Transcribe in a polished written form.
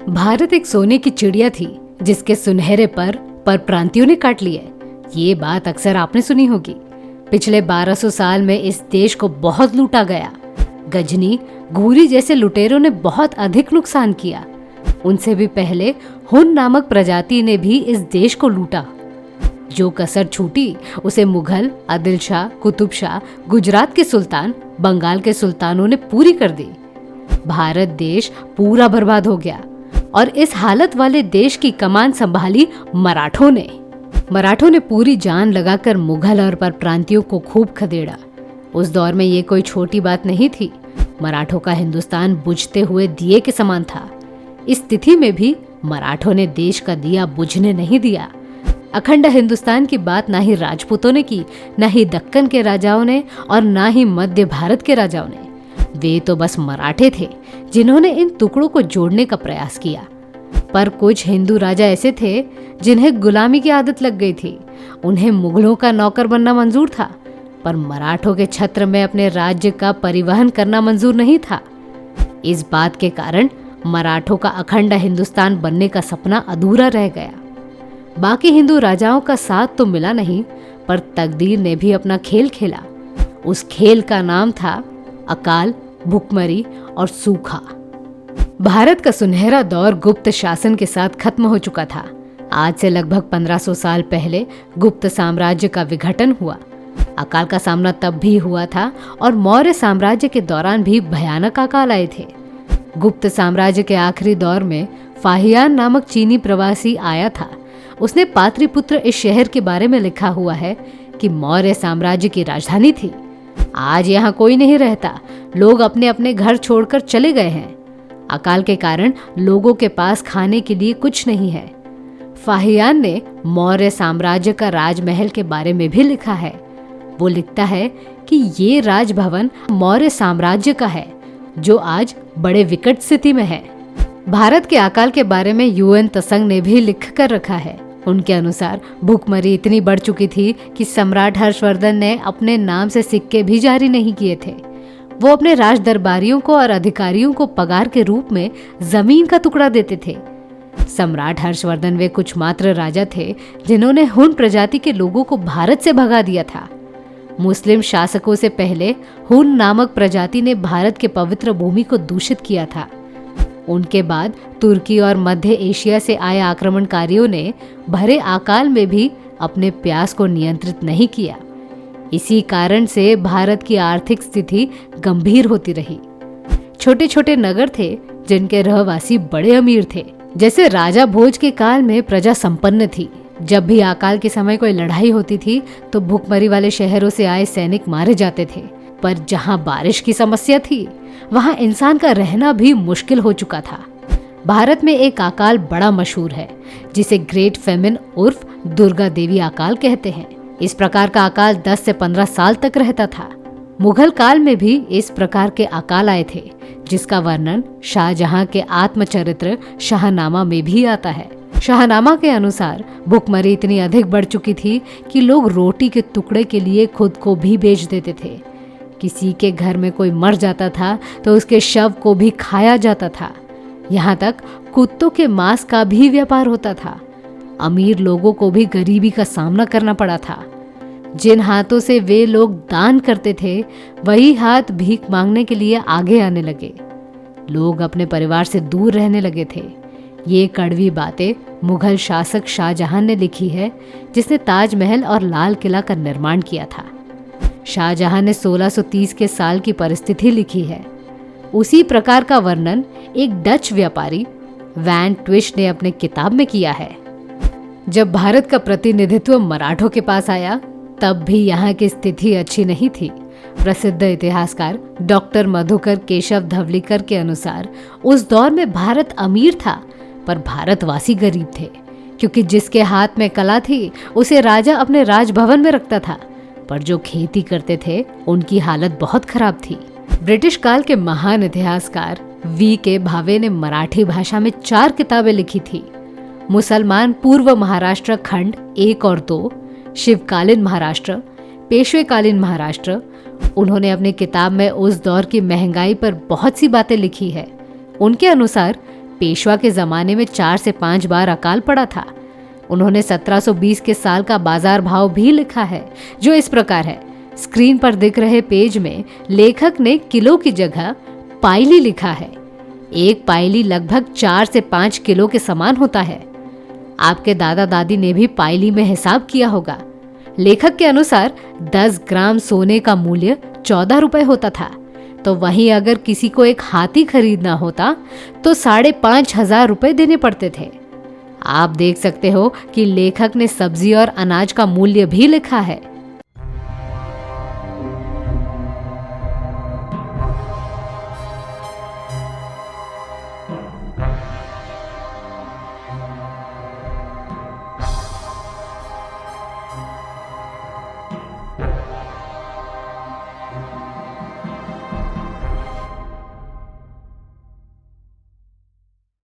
भारत एक सोने की चिड़िया थी जिसके सुनहरे पर प्रांतियों ने काट लिए। ये बात अक्सर आपने सुनी होगी। पिछले 1200 साल में इस देश को बहुत लूटा गया। गजनी, घूरी जैसे लुटेरों ने बहुत अधिक नुकसान किया। उनसे भी पहले हुन नामक प्रजाति ने भी इस देश को लूटा। जो कसर छूटी उसे मुगल, आदिल शाह, कुतुब शाह, गुजरात के सुल्तान, बंगाल के सुल्तानों ने पूरी कर दी। भारत देश पूरा बर्बाद हो गया और इस हालत वाले देश की कमान संभाली मराठों ने पूरी जान लगाकर मुगल और परप्रांतियों को खूब खदेड़ा। उस दौर में ये कोई छोटी बात नहीं थी। मराठों का हिंदुस्तान बुझते हुए दिए के समान था। इस स्थिति में भी मराठों ने देश का दिया बुझने नहीं दिया। अखंड हिंदुस्तान की बात ना ही राजपूतों ने की, ना ही दक्कन के राजाओं ने और ना ही मध्य भारत के राजाओं ने। वे तो बस मराठे थे जिन्होंने इन टुकड़ों को जोड़ने का प्रयास किया। पर कुछ हिंदू राजा ऐसे थे जिन्हें गुलामी की आदत लग गई थी। उन्हें मुगलों का नौकर बनना मंजूर था, पर मराठों के छत्र में अपने राज्य का परिवहन करना मंजूर नहीं था। इस बात के कारण मराठों का अखंड हिंदुस्तान बनने का सपना अधूरा रह गया। बाकी हिंदू राजाओं का साथ तो मिला नहीं, पर तकदीर ने भी अपना खेल खेला। उस खेल का नाम था अकाल, भुखमरी और सूखा। भारत का सुनहरा दौर गुप्त शासन के साथ खत्म हो चुका था। आज से लगभग 1500 साल पहले गुप्त साम्राज्य का विघटन हुआ। अकाल का सामना तब भी हुआ था और मौर्य साम्राज्य के दौरान भी भयानक अकाल आए थे। गुप्त साम्राज्य के आखिरी दौर में फाहियान नामक चीनी प्रवासी आया था। उसने पाटलिपुत्र इस शहर के बारे में लिखा हुआ है कि मौर्य साम्राज्य की राजधानी थी। आज यहाँ कोई नहीं रहता। लोग अपने अपने घर छोड़कर चले गए हैं। अकाल के कारण लोगों के पास खाने के लिए कुछ नहीं है। फाहियान ने मौर्य साम्राज्य का राजमहल के बारे में भी लिखा है। वो लिखता है कि ये राजभवन मौर्य साम्राज्य का है जो आज बड़े विकट स्थिति में है। भारत के अकाल के बारे में यूएन तसंग ने भी लिख कर रखा है। उनके अनुसार भुखमरी इतनी बढ़ चुकी थी कि सम्राट हर्षवर्धन ने अपने नाम से सिक्के भी जारी नहीं किए थे। वो अपने राज दरबारियों को और अधिकारियों को पगार के रूप में जमीन का टुकड़ा देते थे। सम्राट हर्षवर्धन वे कुछ मात्र राजा थे जिन्होंने हुन प्रजाति के लोगों को भारत से भगा दिया था। मुस्लिम शासकों से पहले हुन नामक प्रजाति ने भारत के पवित्र भूमि को दूषित किया था। उनके बाद तुर्की और मध्य एशिया से आए आक्रमणकारियों ने भरे अकाल में भी अपने प्यास को नियंत्रित नहीं किया। इसी कारण से भारत की आर्थिक स्थिति गंभीर होती रही। छोटे छोटे नगर थे जिनके रहवासी बड़े अमीर थे। जैसे राजा भोज के काल में प्रजा संपन्न थी। जब भी अकाल के समय कोई लड़ाई होती थी तो भुखमरी वाले शहरों से आए सैनिक मारे जाते थे। पर जहां बारिश की समस्या थी वहां इंसान का रहना भी मुश्किल हो चुका था। भारत में एक अकाल बड़ा मशहूर है जिसे ग्रेट फेमिन उर्फ दुर्गा देवी अकाल कहते हैं। इस प्रकार का अकाल 10 से 15 साल तक रहता था। मुगल काल में भी इस प्रकार के अकाल आए थे जिसका वर्णन शाहजहां के आत्मचरित्र शाहनामा में भी आता है। शाहनामा के अनुसार भुखमरी इतनी अधिक बढ़ चुकी थी कि लोग रोटी के टुकड़े के लिए खुद को भी बेच देते थे। किसी के घर में कोई मर जाता था तो उसके शव को भी खाया जाता था। यहाँ तक कुत्तों के मांस का भी व्यापार होता था। अमीर लोगों को भी गरीबी का सामना करना पड़ा था। जिन हाथों से वे लोग दान करते थे वही हाथ भीख मांगने के लिए आगे आने लगे। लोग अपने परिवार से दूर रहने लगे थे। ये कड़वी बातें मुगल शासक शाहजहां ने लिखी है जिसने ताजमहल और लाल किला का निर्माण किया था। शाहजहां ने 1630 के साल की परिस्थिति लिखी है। उसी प्रकार का वर्णन एक डच व्यापारी वैन ट्विश ने अपने किताब में किया है। जब भारत का प्रतिनिधित्व मराठों के पास आया तब भी यहाँ की स्थिति अच्छी नहीं थी। प्रसिद्ध इतिहासकार डॉक्टर मधुकर केशव धवलीकर के अनुसार उस दौर में भारत अमीर था पर भारतवासी गरीब थे, क्योंकि जिसके हाथ में कला थी उसे राजा अपने राजभवन में रखता था, पर जो खेती करते थे उनकी हालत बहुत खराब थी। ब्रिटिश काल के महान इतिहासकार V.K. भावे ने मराठी भाषा में 4 किताबें लिखी थी। मुसलमान पूर्व महाराष्ट्र खंड 1 और 2, शिवकालीन महाराष्ट्र, पेशवेकालीन महाराष्ट्र। उन्होंने अपनी किताब में उस दौर की महंगाई पर बहुत सी बातें लिखी है। उनके अनुसार पेशवा के ज़माने में 4 से 5 बार अकाल पड़ा था। उन्होंने 1720 के साल का बाजार भाव भी लिखा है, जो इस प्रकार है। स्क्रीन पर दिख रहे पेज में लेखक ने किलो की जगह पाइली लिखा है। एक पाइली लगभग 4 से 5 किलो के समान होता है। आपके दादा दादी ने भी पाइली में हिसाब किया होगा। लेखक के अनुसार 10 ग्राम सोने का मूल्य 14 रुपए होता था। तो वहीं अगर किसी को एक हाथी खरीदना होता तो 5,500 रुपए देने पड़ते थे। आप देख सकते हो कि लेखक ने सब्जी और अनाज का मूल्य भी लिखा है।